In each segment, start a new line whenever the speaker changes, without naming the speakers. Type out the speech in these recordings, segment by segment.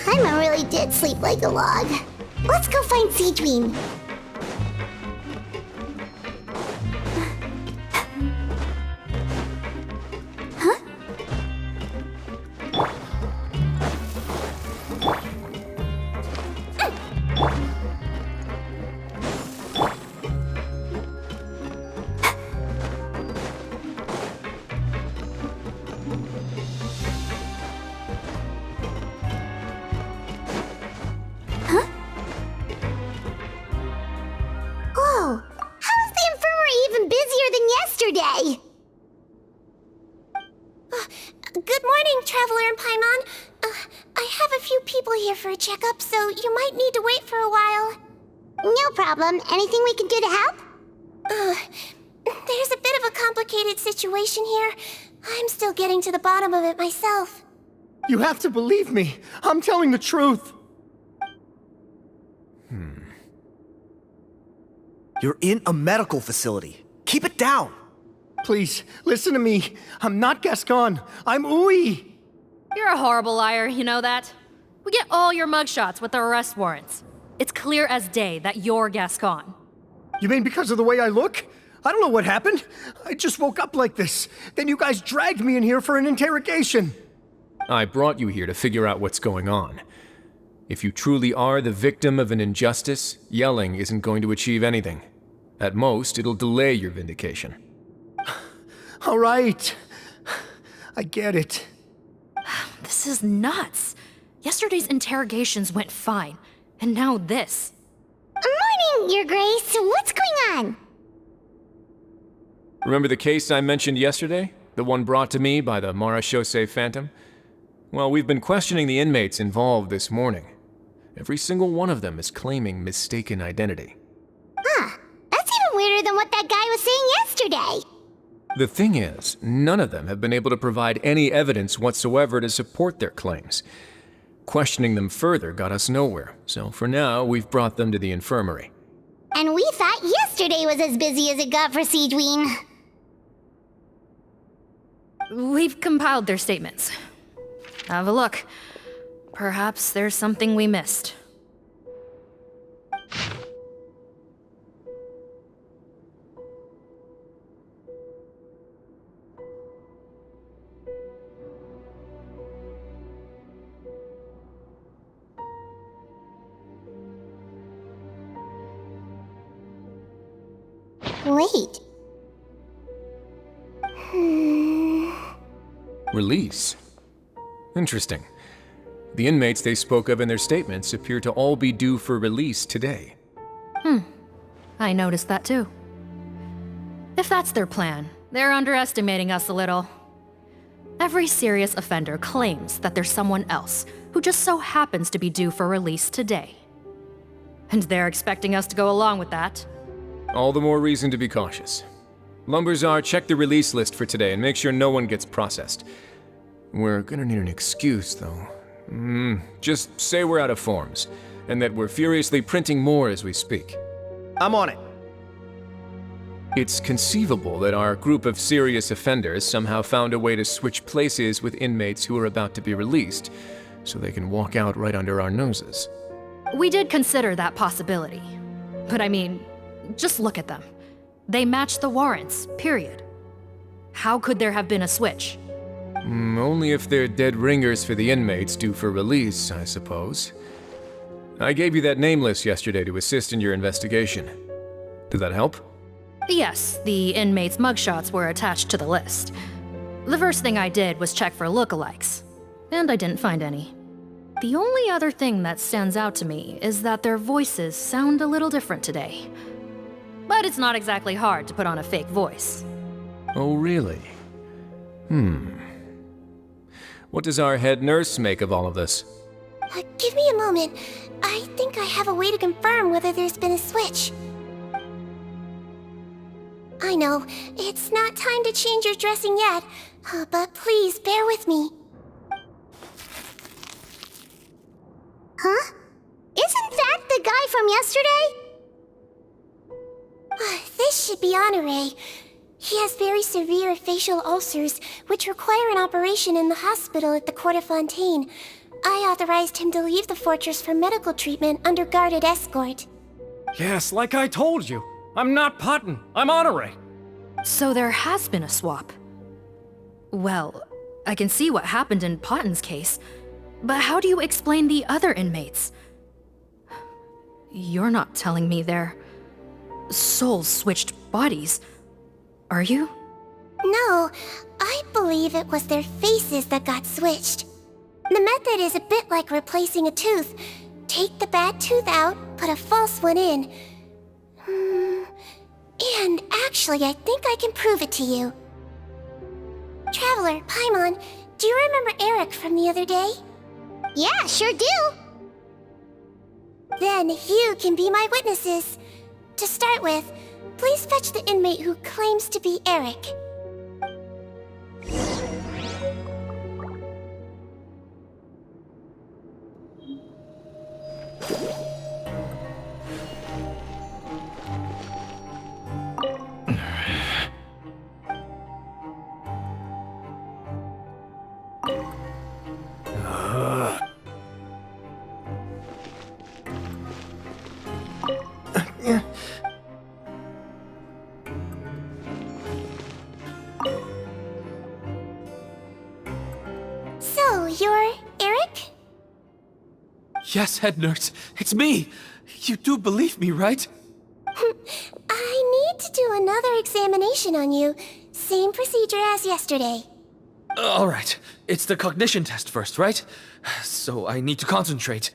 Paimon really did sleep like a log. Let's go find Sigewinne. Yesterday.
Good morning, Traveler and Paimon. I have a few people here for a checkup, so you might need to wait for a while.
No problem. Anything we can do to help?
There's a bit of a complicated situation here. I'm still getting to the bottom of it myself.
You have to believe me. I'm telling the truth.
You're in a medical facility. Keep it down.
Please, listen to me. I'm not Gascon. I'm Uy.
You're a horrible liar, you know that? We get all your mugshots with the arrest warrants. It's clear as day that you're Gascon.
You mean because of the way I look? I don't know what happened. I just woke up like this. Then you guys dragged me in here for an interrogation.
I brought you here to figure out what's going on. If you truly are the victim of an injustice, yelling isn't going to achieve anything. At most, it'll delay your vindication.
All right. I get it.
This is nuts. Yesterday's interrogations went fine, and now this.
Morning, Your Grace. What's going on?
Remember the case I mentioned yesterday? The one brought to me by the Marechaussee Phantom? Well, we've been questioning the inmates involved this morning. Every single one of them is claiming mistaken identity.
That's even weirder than what that guy was saying yesterday.
The thing is, none of them have been able to provide any evidence whatsoever to support their claims. Questioning them further got us nowhere, so for now, we've brought them to the infirmary.
And we thought yesterday was as busy as it got for Sigewinne.
We've compiled their statements. Have a look. Perhaps there's something we missed.
Wait.
Release? Interesting. The inmates they spoke of in their statements appear to all be due for release today.
I noticed that too. If that's their plan, they're underestimating us a little. Every serious offender claims that there's someone else who just so happens to be due for release today. And they're expecting us to go along with that.
All the more reason to be cautious. Lumberzar, check the release list for today and make sure no one gets processed. We're gonna need an excuse, though. Just say we're out of forms, and that we're furiously printing more as we speak.
I'm on it.
It's conceivable that our group of serious offenders somehow found a way to switch places with inmates who are about to be released, so they can walk out right under our noses.
We did consider that possibility. But I mean, just look at them. They match the warrants, period. How could there have been a switch?
Only if they're dead ringers for the inmates due for release, I suppose. I gave you that name list yesterday to assist in your investigation. Did that help?
Yes, the inmates' mugshots were attached to the list. The first thing I did was check for lookalikes, and I didn't find any. The only other thing that stands out to me is that their voices sound a little different today. But it's not exactly hard to put on a fake voice.
Oh, really? What does our head nurse make of all of this?
Give me a moment. I think I have a way to confirm whether there's been a switch. I know, it's not time to change your dressing yet, but please bear with me.
Huh? Isn't that the guy from yesterday?
This should be Honore. He has very severe facial ulcers, which require an operation in the hospital at the court of Fontaine. I authorized him to leave the fortress for medical treatment under guarded escort.
Yes, like I told you. I'm not Putton. I'm Honore.
So there has been a swap. Well, I can see what happened in Potton's case, but how do you explain the other inmates? You're not telling me their souls switched bodies, are you?
No, I believe it was their faces that got switched. The method is a bit like replacing a tooth. Take the bad tooth out, put a false one in. And actually, I think I can prove it to you. Traveler, Paimon, do you remember Eric from the other day?
Yeah, sure do.
Then you can be my witnesses. To start with, please fetch the inmate who claims to be Eric. So, you're Eric?
Yes, head nurse. It's me. You do believe me, right?
I need to do another examination on you. Same procedure as yesterday.
All right. It's the cognition test first, right? So I need to concentrate.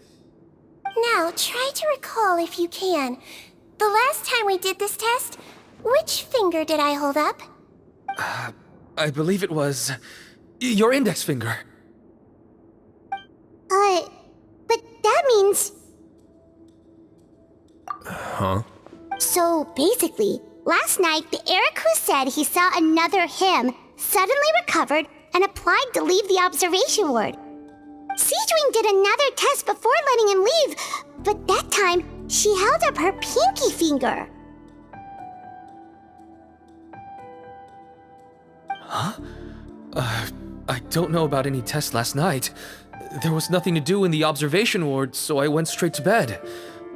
Now, try to recall if you can. The last time we did this test, which finger did I hold up?
I believe it was your index finger.
But that means...
Huh?
So basically, last night the Eric who said he saw another him suddenly recovered and applied to leave the observation ward. Sigewinne did another test before letting him leave, but that time she held up her pinky finger.
I don't know about any test last night. There was nothing to do in the observation ward, so I went straight to bed.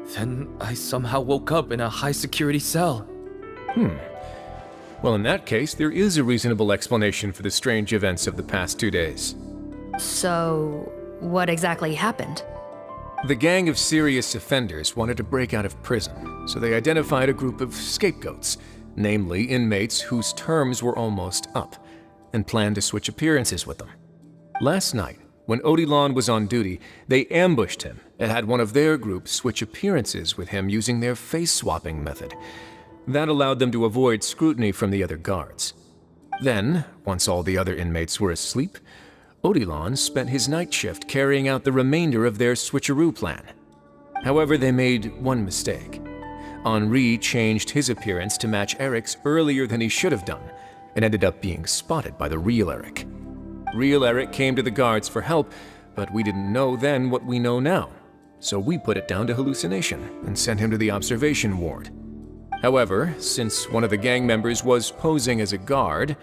Then I somehow woke up in a high-security cell.
Well, in that case, there is a reasonable explanation for the strange events of the past 2 days.
So, what exactly happened?
The gang of serious offenders wanted to break out of prison, so they identified a group of scapegoats, namely inmates whose terms were almost up, and planned to switch appearances with them. Last night, when Odilon was on duty, they ambushed him and had one of their group switch appearances with him using their face-swapping method. That allowed them to avoid scrutiny from the other guards. Then, once all the other inmates were asleep, Odilon spent his night shift carrying out the remainder of their switcheroo plan. However, they made one mistake. Henri changed his appearance to match Eric's earlier than he should have done, and ended up being spotted by the real Eric. Real Eric came to the guards for help, but we didn't know then what we know now, so we put it down to hallucination and sent him to the observation ward. However, since one of the gang members was posing as a guard,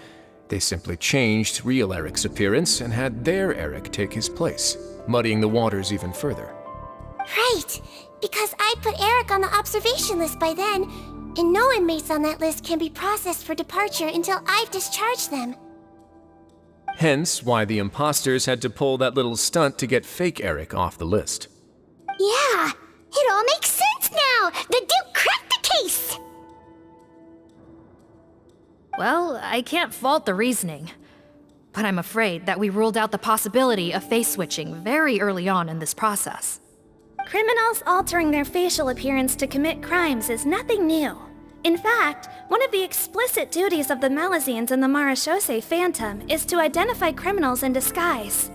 they simply changed real Eric's appearance and had their Eric take his place, muddying the waters even further.
Right, because I put Eric on the observation list by then, and no inmates on that list can be processed for departure until I've discharged them.
Hence why the imposters had to pull that little stunt to get fake Eric off the list.
Yeah, it all makes sense now! The Duke cracked the case!
Well, I can't fault the reasoning. But I'm afraid that we ruled out the possibility of face switching very early on in this process.
Criminals altering their facial appearance to commit crimes is nothing new. In fact, one of the explicit duties of the Melusines and the Marechaussee Phantom is to identify criminals in disguise.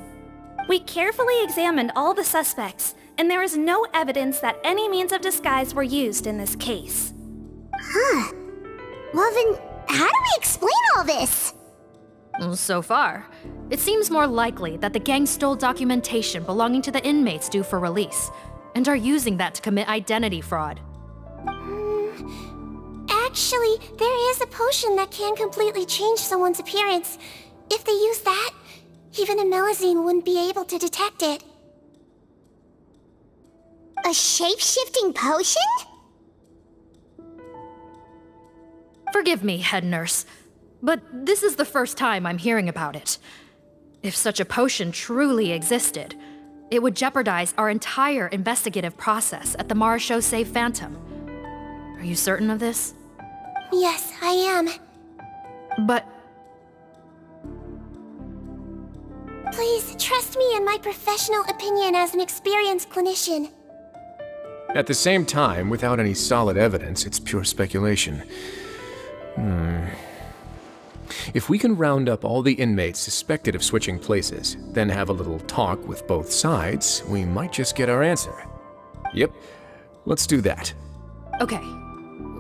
We carefully examined all the suspects, and there is no evidence that any means of disguise were used in this case.
Well then, how do we explain all this?
So far, it seems more likely that the gang stole documentation belonging to the inmates due for release, and are using that to commit identity fraud.
Actually, there is a potion that can completely change someone's appearance. If they use that, even a Melusine wouldn't be able to detect it.
A shape-shifting potion?
Forgive me, head nurse, but this is the first time I'm hearing about it. If such a potion truly existed, it would jeopardize our entire investigative process at the Marechaussee Phantom. Are you certain of this?
Yes, I am.
But
Please, trust me in my professional opinion as an experienced clinician.
At the same time, without any solid evidence, it's pure speculation. If we can round up all the inmates suspected of switching places, then have a little talk with both sides, we might just get our answer. Yep, let's do that.
okay.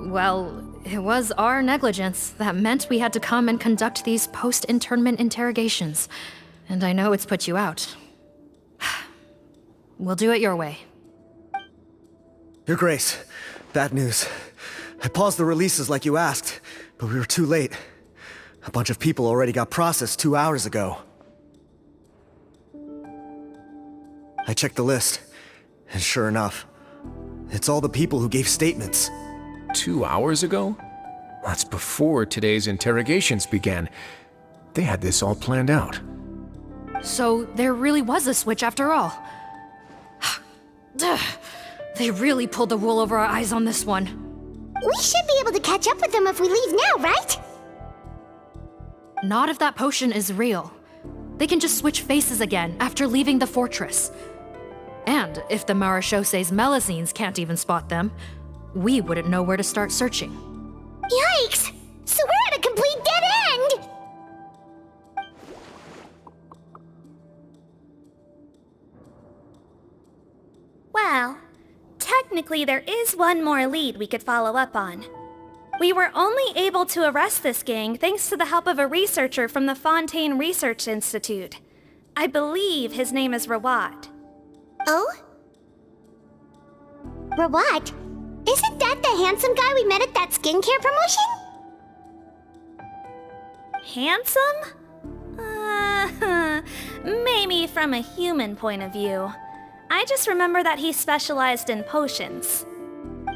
Well, it was our negligence that meant we had to come and conduct these post-internment interrogations. And I know it's put you out. We'll do it your way.
Your Grace, bad news. I paused the releases like you asked, but we were too late. A bunch of people already got processed 2 hours ago. I checked the list, and sure enough, it's all the people who gave statements.
2 hours ago? That's before today's interrogations began. They had this all planned out.
So there really was a switch after all. They really pulled the wool over our eyes on this one.
We should be able to catch up with them if we leave now, right?
Not if that potion is real. They can just switch faces again after leaving the fortress. And if the Marechaussee's Melusines can't even spot them, we wouldn't know where to start searching.
Yikes! So we're at a complete dead end!
Well, technically there is one more lead we could follow up on. We were only able to arrest this gang thanks to the help of a researcher from the Fontaine Research Institute. I believe his name is Rawat.
Oh?
Rawat? Isn't that the handsome guy we met at that skincare promotion?
Handsome? Maybe from a human point of view. I just remember that he specialized in potions.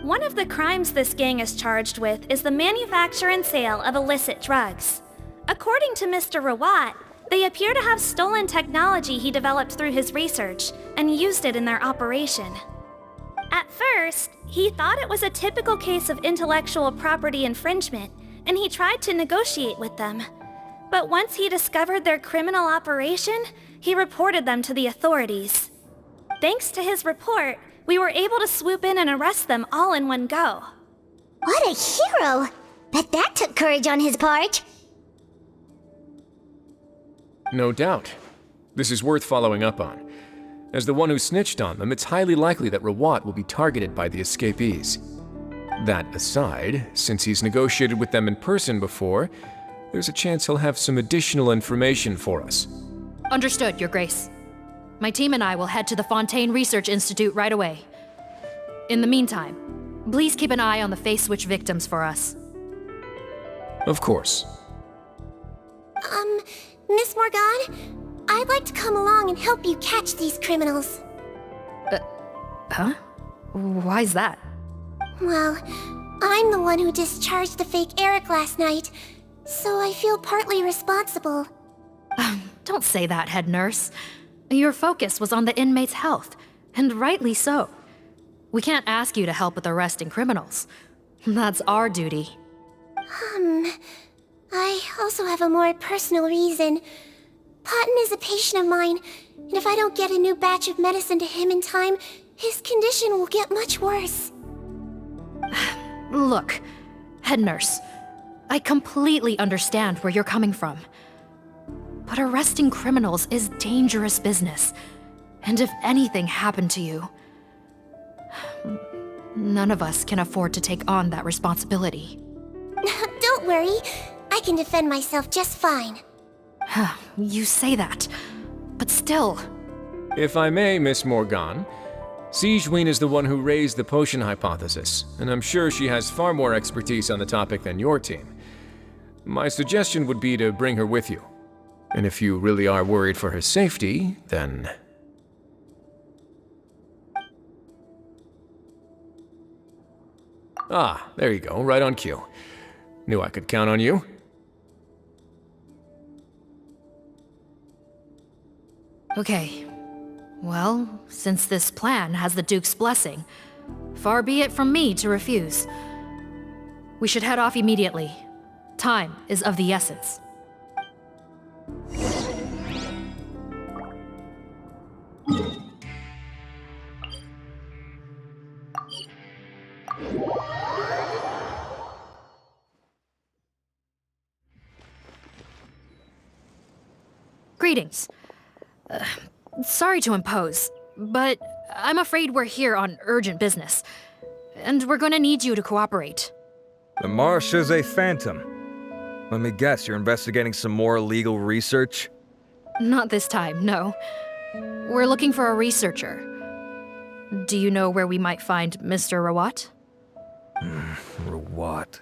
One of the crimes this gang is charged with is the manufacture and sale of illicit drugs. According to Mr. Rawat, they appear to have stolen technology he developed through his research and used it in their operation. At first, he thought it was a typical case of intellectual property infringement, and he tried to negotiate with them. But once he discovered their criminal operation, he reported them to the authorities. Thanks to his report, we were able to swoop in and arrest them all in one go.
What a hero! Bet that took courage on his part.
No doubt. This is worth following up on. As the one who snitched on them, it's highly likely that Rawat will be targeted by the escapees. That aside, since he's negotiated with them in person before, there's a chance he'll have some additional information for us.
Understood, Your Grace. My team and I will head to the Fontaine Research Institute right away. In the meantime, please keep an eye on the face switch victims for us.
Of course.
Miss Morgan, I'd like to come along and help you catch these criminals.
Huh? Why's that?
Well, I'm the one who discharged the fake Eric last night, so I feel partly responsible.
Don't say that, head nurse. Your focus was on the inmate's health, and rightly so. We can't ask you to help with arresting criminals. That's our duty.
I also have a more personal reason. Cotton is a patient of mine, and if I don't get a new batch of medicine to him in time, his condition will get much worse.
Look, head nurse, I completely understand where you're coming from. But arresting criminals is dangerous business. And if anything happened to you, none of us can afford to take on that responsibility.
Don't worry, I can defend myself just fine.
You say that, but still.
If I may, Miss Morgan, Sigewinne is the one who raised the potion hypothesis, and I'm sure she has far more expertise on the topic than your team. My suggestion would be to bring her with you. And if you really are worried for her safety, then... Ah, there you go, right on cue. Knew I could count on you.
Okay. Well, since this plan has the Duke's blessing, far be it from me to refuse. We should head off immediately. Time is of the essence. Greetings. Sorry to impose, but I'm afraid we're here on urgent business, and we're gonna need you to cooperate.
The Marechaussee Phantom. Let me guess, you're investigating some more illegal research?
Not this time, no. We're looking for a researcher. Do you know where we might find Mr. Rawat?
Rawat.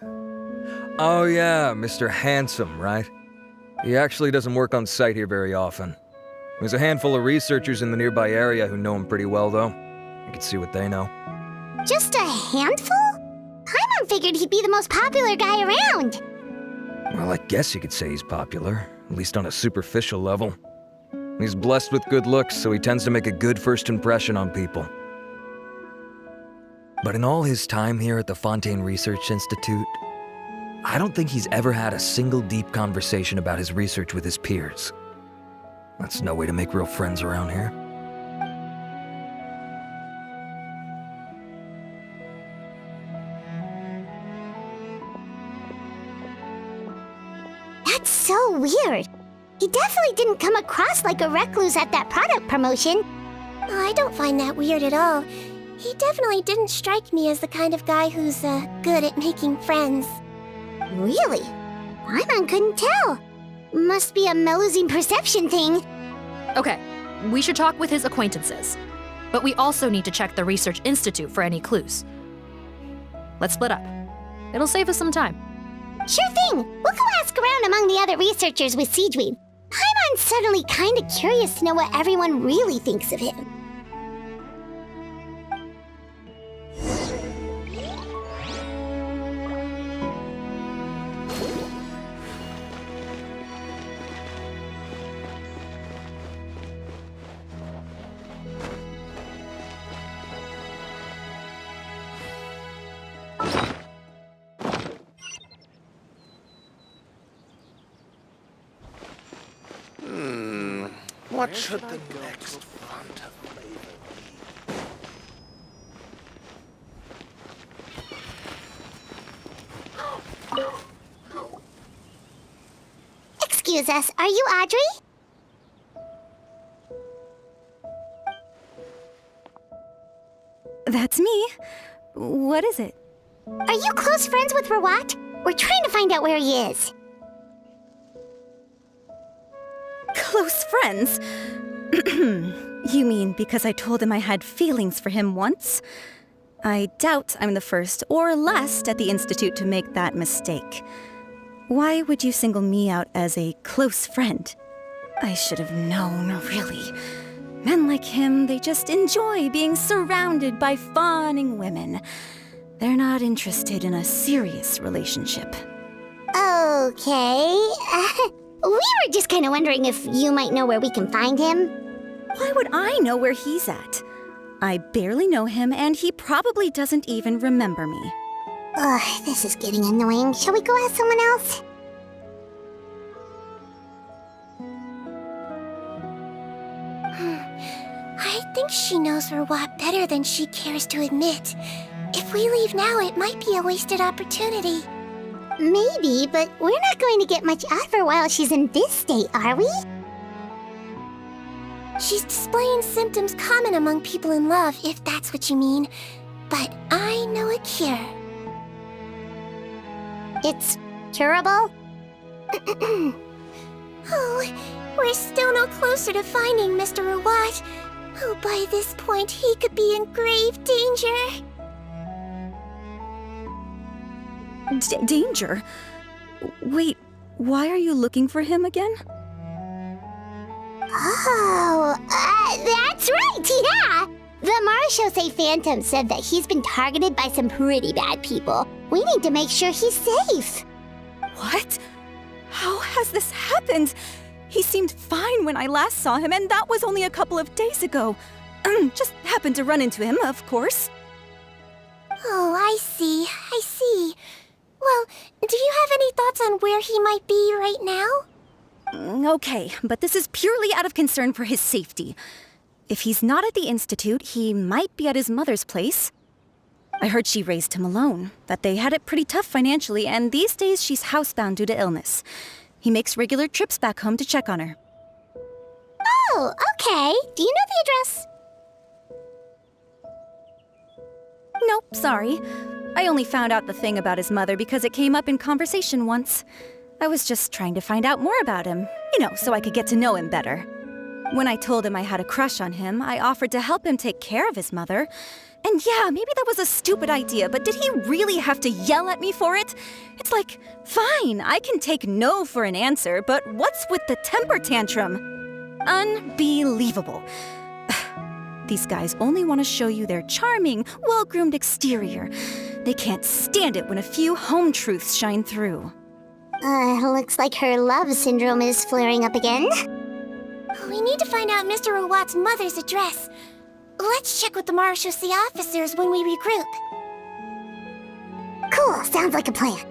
Oh yeah, Mr. Handsome, right? He actually doesn't work on site here very often. There's a handful of researchers in the nearby area who know him pretty well, though. You can see what they know.
Just a handful? Paimon figured he'd be the most popular guy around.
Well, I guess you could say he's popular, at least on a superficial level. He's blessed with good looks, so he tends to make a good first impression on people. But in all his time here at the Fontaine Research Institute, I don't think he's ever had a single deep conversation about his research with his peers. That's no way to make real friends around here.
That's so weird. He definitely didn't come across like a recluse at that product promotion.
I don't find that weird at all. He definitely didn't strike me as the kind of guy who's good at making friends.
Really? Paimon couldn't tell. Must be a Melusine perception thing.
Okay, we should talk with his acquaintances. But we also need to check the Research Institute for any clues. Let's split up. It'll save us some time.
Sure thing. We'll go ask around among the other researchers with Sigewinne. Paimon's suddenly kind of curious to know what everyone really thinks of him.
What should the next Fanta flavor be?
Excuse us, are you Audrey?
That's me. What is it?
Are you close friends with Rawat? We're trying to find out where he is.
Close friends? You mean because I told him I had feelings for him once? I doubt I'm the first or last at the Institute to make that mistake. Why would you single me out as a close friend? I should have known, really. Men like him, they just enjoy being surrounded by fawning women. They're not interested in a serious relationship.
Okay. We were just kind of wondering if you might know where we can find him.
Why would I know where he's at? I barely know him, and he probably doesn't even remember me.
Ugh, this is getting annoying. Shall we go ask someone else?
I think she knows Rawat better than she cares to admit. If we leave now, it might be a wasted opportunity.
Maybe, but we're not going to get much out of her while she's in this state, are we?
She's displaying symptoms common among people in love, if that's what you mean. But I know a cure.
It's curable?
Oh, we're still no closer to finding Mr. Rawat. Oh, by this point, he could be in grave danger.
Danger? Wait, why are you looking for him again?
Oh, that's right, yeah! The Marechaussee Phantom said that he's been targeted by some pretty bad people. We need to make sure he's safe.
What? How has this happened? He seemed fine when I last saw him, and that was only a couple of days ago. Just happened to run into him, of course.
Oh, I see. Well, do you have any thoughts on where he might be right now?
Okay, but this is purely out of concern for his safety. If he's not at the Institute, he might be at his mother's place. I heard she raised him alone, that they had it pretty tough financially, and these days she's housebound due to illness. He makes regular trips back home to check on her.
Oh, okay. Do you know the address?
Nope, sorry. I only found out the thing about his mother because it came up in conversation once. I was just trying to find out more about him, so I could get to know him better. When I told him I had a crush on him, I offered to help him take care of his mother. And yeah, maybe that was a stupid idea, but did he really have to yell at me for it? It's like, fine, I can take no for an answer, but what's with the temper tantrum? Unbelievable. These guys only want to show you their charming, well-groomed exterior. They can't stand it when a few home truths shine through.
Looks like her love syndrome is flaring up again.
We need to find out Mr. Rawat's mother's address. Let's check with the Marechaussee officers when we regroup.
Cool, sounds like a plan.